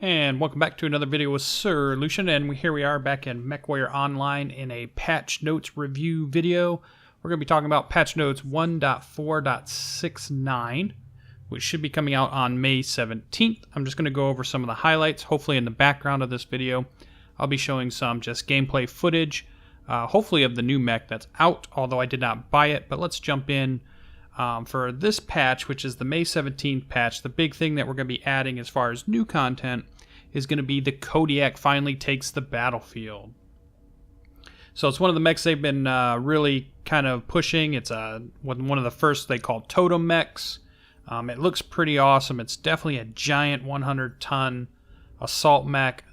And welcome back to another video with SirLucien, and here we are back in Mechwarrior Online in a patch notes review video. We're going to be talking about patch notes 1.4.69, which should be coming out on May 17th. I'm just going to go over some of the highlights. Hopefully in the background of this video, I'll be showing some just gameplay footage, hopefully of the new mech that's out, although I did not buy it. But let's jump in. For this patch, which is the May 17th patch, the big thing that we're going to be adding as far as new content is going to be the Kodiak finally takes the battlefield. So it's one of the mechs they've been really kind of pushing. It's one of the first they call totem mechs. It looks pretty awesome. It's definitely a giant 100-ton assault mech.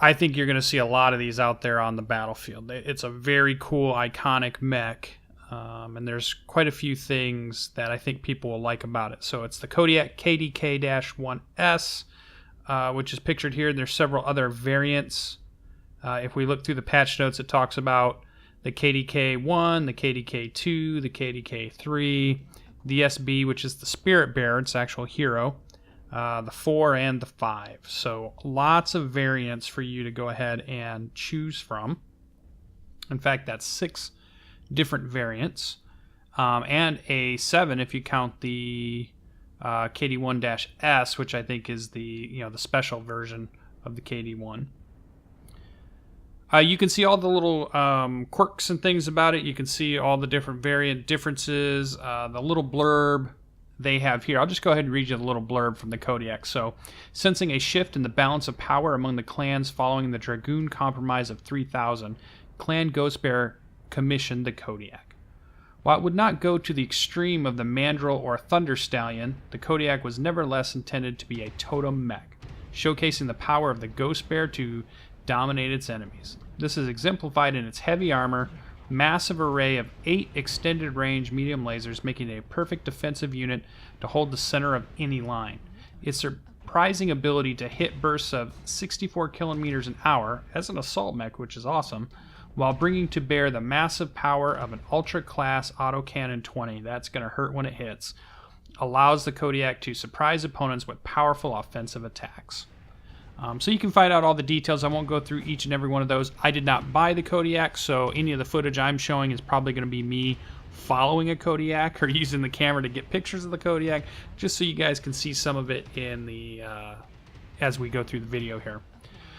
I think you're going to see a lot of these out there on the battlefield. It's a very cool, iconic mech, and there's quite a few things that I think people will like about it. So it's the Kodiak KDK-1S, which is pictured here. There's several other variants. If we look through the patch notes, it talks about the KDK-1, the KDK-2, the KDK-3, the SB, which is the Spirit Bearer, its actual hero, the 4 and the 5. So lots of variants for you to go ahead and choose from. In fact, that's 6 different variants, and a 7 if you count the KD1-S, which I think is the the special version of the KD1. You can see all the little quirks and things about it. You can see all the different variant differences, the little blurb they have here. I'll just go ahead and read you the little blurb from the Kodiak. So, sensing a shift in the balance of power among the clans following the Dragoon Compromise of 3000, Clan Ghostbear commissioned the Kodiak. While it would not go to the extreme of the Mandrill or Thunder Stallion, the Kodiak was nevertheless intended to be a totem mech, showcasing the power of the Ghostbear to dominate its enemies. This is exemplified in its heavy armor, massive array of 8 extended range medium lasers, making it a perfect defensive unit to hold the center of any line. Its surprising ability to hit bursts of 64 kilometers an hour as an assault mech, which is awesome, while bringing to bear the massive power of an ultra class autocannon 20, that's going to hurt when it hits, allows the Kodiak to surprise opponents with powerful offensive attacks. So you can find out all the details. I won't go through each and every one of those. I did not buy the Kodiak, so any of the footage I'm showing is probably going to be me following a Kodiak or using the camera to get pictures of the Kodiak, just so you guys can see some of it in the as we go through the video here.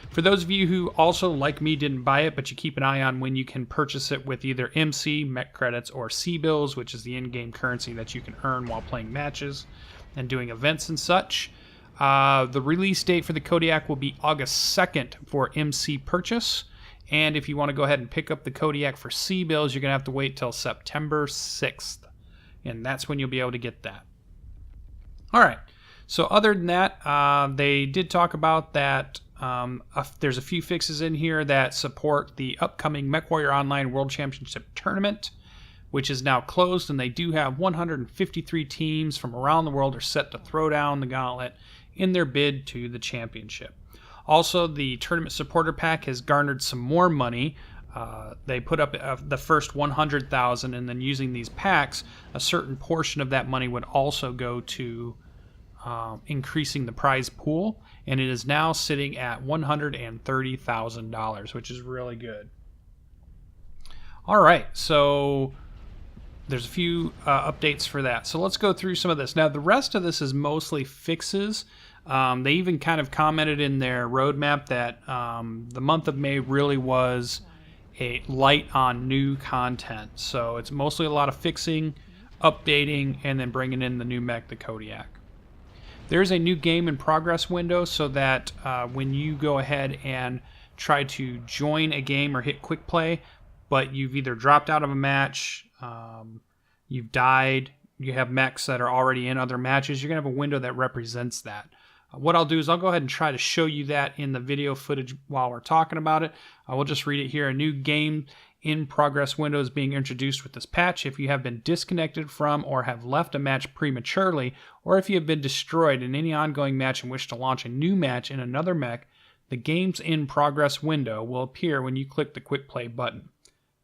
For those of you who also, like me, didn't buy it, but you keep an eye on when you can purchase it with either MC, mech credits, or C-bills, which is the in-game currency that you can earn while playing matches and doing events and such. The release date for the Kodiak will be August 2nd for MC purchase. And if you want to go ahead and pick up the Kodiak for C-bills, you're going to have to wait till September 6th. And that's when you'll be able to get that. All right. So other than that, they did talk about that there's a few fixes in here that support the upcoming Mechwarrior Online World Championship Tournament, which is now closed, and they do have 153 teams from around the world are set to throw down the gauntlet in their bid to the championship. Also, the tournament supporter pack has garnered some more money. They put up the first 100,000, and then using these packs, a certain portion of that money would also go to increasing the prize pool, and it is now sitting at $130,000, which is really good. All right, so there's a few updates for that. So let's go through some of this. Now, the rest of this is mostly fixes. They even kind of commented in their roadmap that the month of May really was a light on new content. So it's mostly a lot of fixing, updating, and then bringing in the new mech, the Kodiak. There's a new game in progress window so that when you go ahead and try to join a game or hit quick play, but you've either dropped out of a match, you've died, you have mechs that are already in other matches, you're going to have a window that represents that. What I'll do is I'll go ahead and try to show you that in the video footage while we're talking about it. I will just read it here. A new game in progress window is being introduced with this patch. If you have been disconnected from or have left a match prematurely, or if you have been destroyed in any ongoing match and wish to launch a new match in another mech, the Games in Progress window will appear when you click the Quick Play button.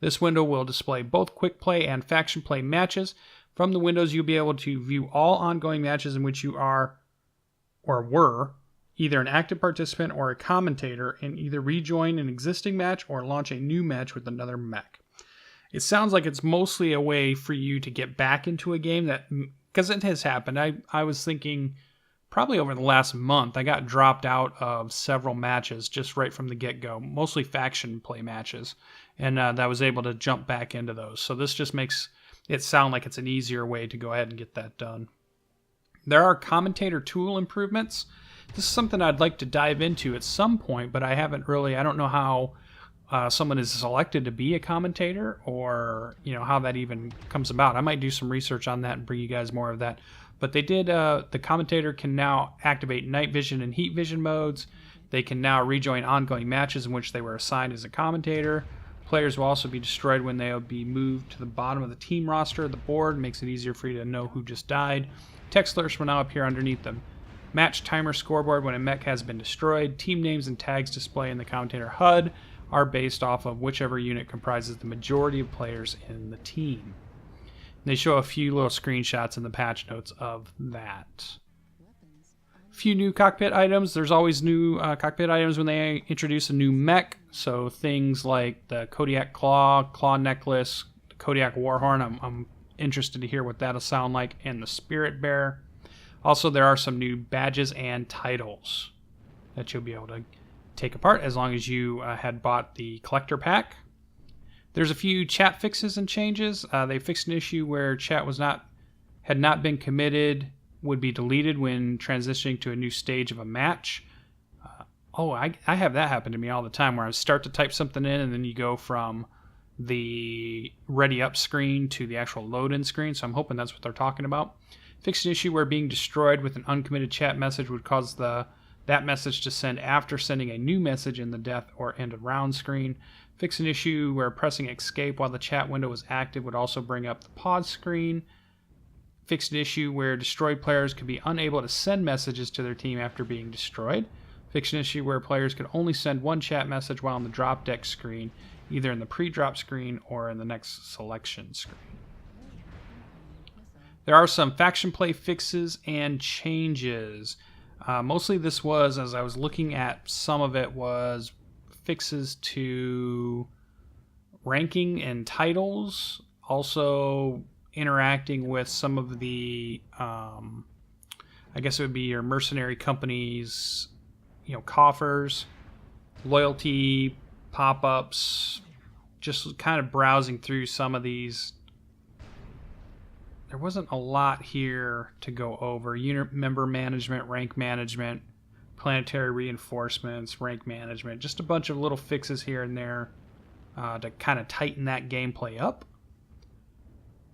This window will display both quick play and faction play matches. From the windows, you'll be able to view all ongoing matches in which you are were either an active participant or a commentator and either rejoin an existing match or launch a new match with another mech. It sounds like it's mostly a way for you to get back into a game, that because it has happened. I was thinking probably over the last month, I got dropped out of several matches just right from the get-go, mostly faction play matches, and I was able to jump back into those. So this just makes it sound like it's an easier way to go ahead and get that done. There are commentator tool improvements. This is something I'd like to dive into at some point, but I don't know how someone is selected to be a commentator, or how that even comes about. I might do some research on that and bring you guys more of that. But they did, the commentator can now activate night vision and heat vision modes. They can now rejoin ongoing matches in which they were assigned as a commentator. Players will also be destroyed when they will be moved to the bottom of the team roster of the board. Makes it easier for you to know who just died. Text alerts will now appear underneath them. Match timer scoreboard when a mech has been destroyed. Team names and tags display in the commentator HUD are based off of whichever unit comprises the majority of players in the team. They show a few little screenshots in the patch notes of that. A few new cockpit items. There's always new cockpit items when they introduce a new mech. So things like the Kodiak claw necklace, the Kodiak warhorn. I'm interested to hear what that'll sound like, and the Spirit Bear. Also, there are some new badges and titles that you'll be able to take apart as long as you had bought the collector pack. There's a few chat fixes and changes. They fixed an issue where chat had not been committed, would be deleted when transitioning to a new stage of a match. I have that happen to me all the time, where I start to type something in and then you go from the ready up screen to the actual load in screen. So I'm hoping that's what they're talking about. Fixed an issue where being destroyed with an uncommitted chat message would cause that message to send after sending a new message in the death or end of round screen. Fix an issue where pressing escape while the chat window was active would also bring up the pause screen. Fix an issue where destroyed players could be unable to send messages to their team after being destroyed. Fix an issue where players could only send one chat message while on the drop deck screen, either in the pre-drop screen or in the next selection screen. There are some faction play fixes and changes. Mostly this was, as I was looking at some of it, was fixes to ranking and titles, also interacting with some of the, I guess it would be your mercenary companies, coffers, loyalty, pop-ups, just kind of browsing through some of these. There wasn't a lot here to go over. Unit member management, rank management, planetary reinforcements, rank management, just a bunch of little fixes here and there to kind of tighten that gameplay up.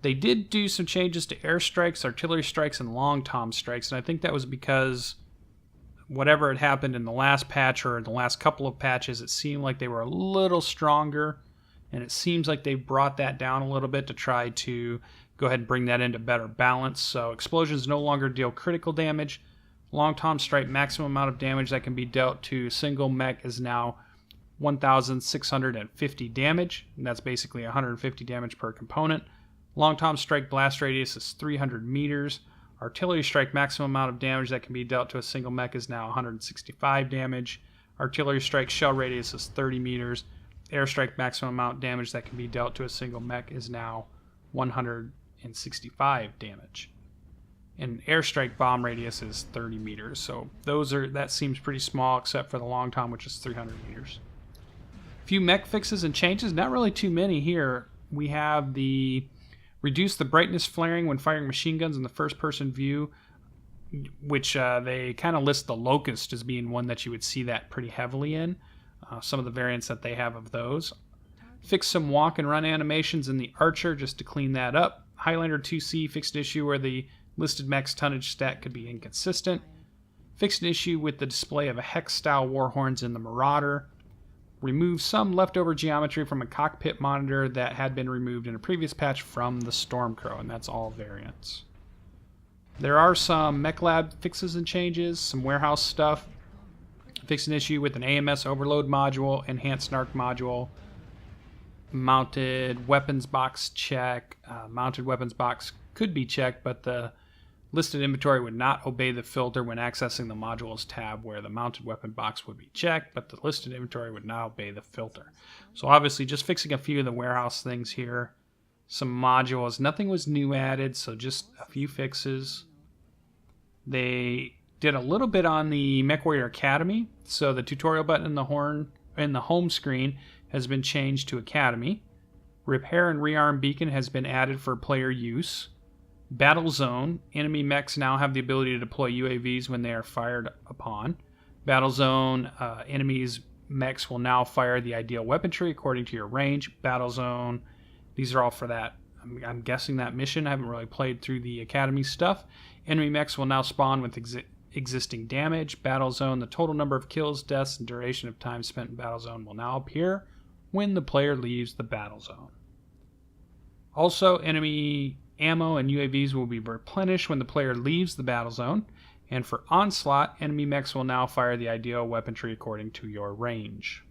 They did do some changes to airstrikes, artillery strikes, and long tom strikes, and I think that was because whatever had happened in the last patch or in the last couple of patches, it seemed like they were a little stronger, and it seems like they brought that down a little bit to try to go ahead and bring that into better balance. So explosions no longer deal critical damage. Long tom strike maximum amount of damage that can be dealt to single mech is now 1,650 damage, and that's basically 150 damage per component. Long tom strike blast radius is 300 meters. Artillery strike maximum amount of damage that can be dealt to a single mech is now 165 damage. Artillery strike shell radius is 30 meters. Airstrike maximum amount of damage that can be dealt to a single mech is now 165 damage. And airstrike bomb radius is 30 meters. So that seems pretty small, except for the long tom, which is 300 meters. A few mech fixes and changes, not really too many here. We have the reduce the brightness flaring when firing machine guns in the first person view, which they kind of list the Locust as being one that you would see that pretty heavily in. Some of the variants that they have of those. Fix some walk and run animations in the Archer just to clean that up. Highlander 2C fixed an issue where the listed mech's tonnage stat could be inconsistent. Fixed an issue with the display of a hex-style warhorns in the Marauder. Remove some leftover geometry from a cockpit monitor that had been removed in a previous patch from the Stormcrow, and that's all variants. There are some Mech Lab fixes and changes, some warehouse stuff. Fixed an issue with an AMS overload module, enhanced NARC module, mounted weapons box check. Mounted weapons box could be checked, but the Listed inventory would not obey the filter when accessing the modules tab where the mounted weapon box would be checked, but the listed inventory would not obey the filter. So obviously just fixing a few of the warehouse things here. Some modules. Nothing was new added, so just a few fixes. They did a little bit on the Mechwarrior Academy. So the tutorial button in the home screen has been changed to Academy. Repair and rearm beacon has been added for player use. Battle zone. Enemy mechs now have the ability to deploy UAVs when they are fired upon. Battle zone. Enemies mechs will now fire the ideal weaponry according to your range. Battle zone. These are all for that. I'm guessing that mission. I haven't really played through the Academy stuff. Enemy mechs will now spawn with existing damage. Battle zone. The total number of kills, deaths, and duration of time spent in battle zone will now appear when the player leaves the battle zone. Also, enemy ammo and UAVs will be replenished when the player leaves the battle zone. And for onslaught, enemy mechs will now fire the ideal weaponry according to your range.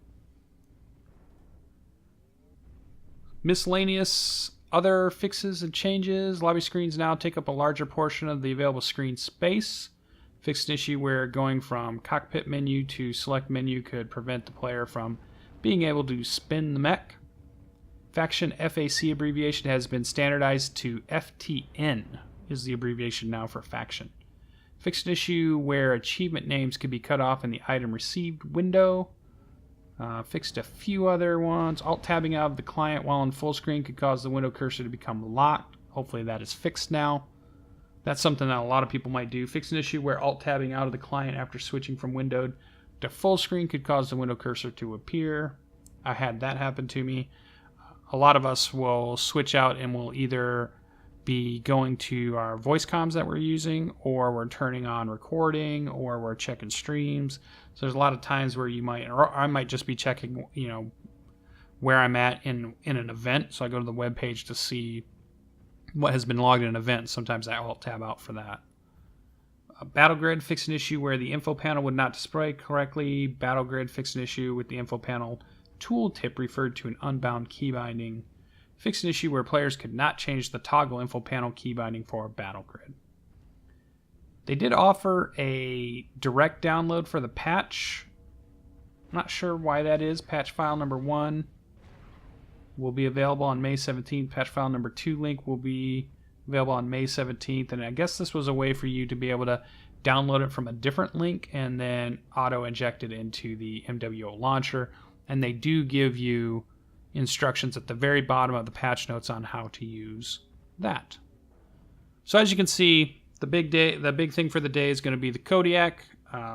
Miscellaneous other fixes and changes. Lobby screens now take up a larger portion of the available screen space. Fixed an issue where going from cockpit menu to select menu could prevent the player from being able to spin the mech. Faction FAC abbreviation has been standardized to FTN, is the abbreviation now for faction. Fixed an issue where achievement names could be cut off in the item received window. Fixed a few other ones. Alt-tabbing out of the client while in full screen could cause the window cursor to become locked. Hopefully that is fixed now. That's something that a lot of people might do. Fixed an issue where alt-tabbing out of the client after switching from windowed to full screen could cause the window cursor to appear. I had that happen to me. A lot of us will switch out and we'll either be going to our voice comms that we're using, or we're turning on recording, or we're checking streams. So there's a lot of times where you might, or I might just be checking, where I'm at in an event. So I go to the web page to see what has been logged in an event. Sometimes I alt tab out for that. Battle Grid fixed an issue where the info panel would not display correctly. Battle Grid fixed an issue with the info panel tooltip referred to an unbound key binding. Fixed an issue where players could not change the toggle info panel key binding for Battle Grid. They did offer a direct download for the patch. I'm not sure why that is. Patch file number 1 will be available on May 17th. Patch file number 2 link will be available on May 17th. And I guess this was a way for you to be able to download it from a different link and then auto-inject it into the MWO launcher. And they do give you instructions at the very bottom of the patch notes on how to use that. So as you can see, the big thing for the day is going to be the Kodiak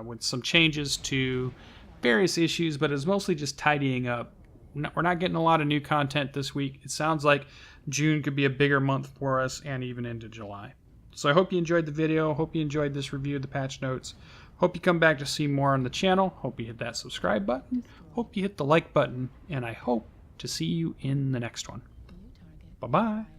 with some changes to various issues, but it's mostly just tidying up. We're not getting a lot of new content this week. It sounds like June could be a bigger month for us, and even into July. So I hope you enjoyed the video. Hope you enjoyed this review of the patch notes. Hope you come back to see more on the channel. Hope you hit that subscribe button. Hope you hit the like button. And I hope to see you in the next one. Bye-bye.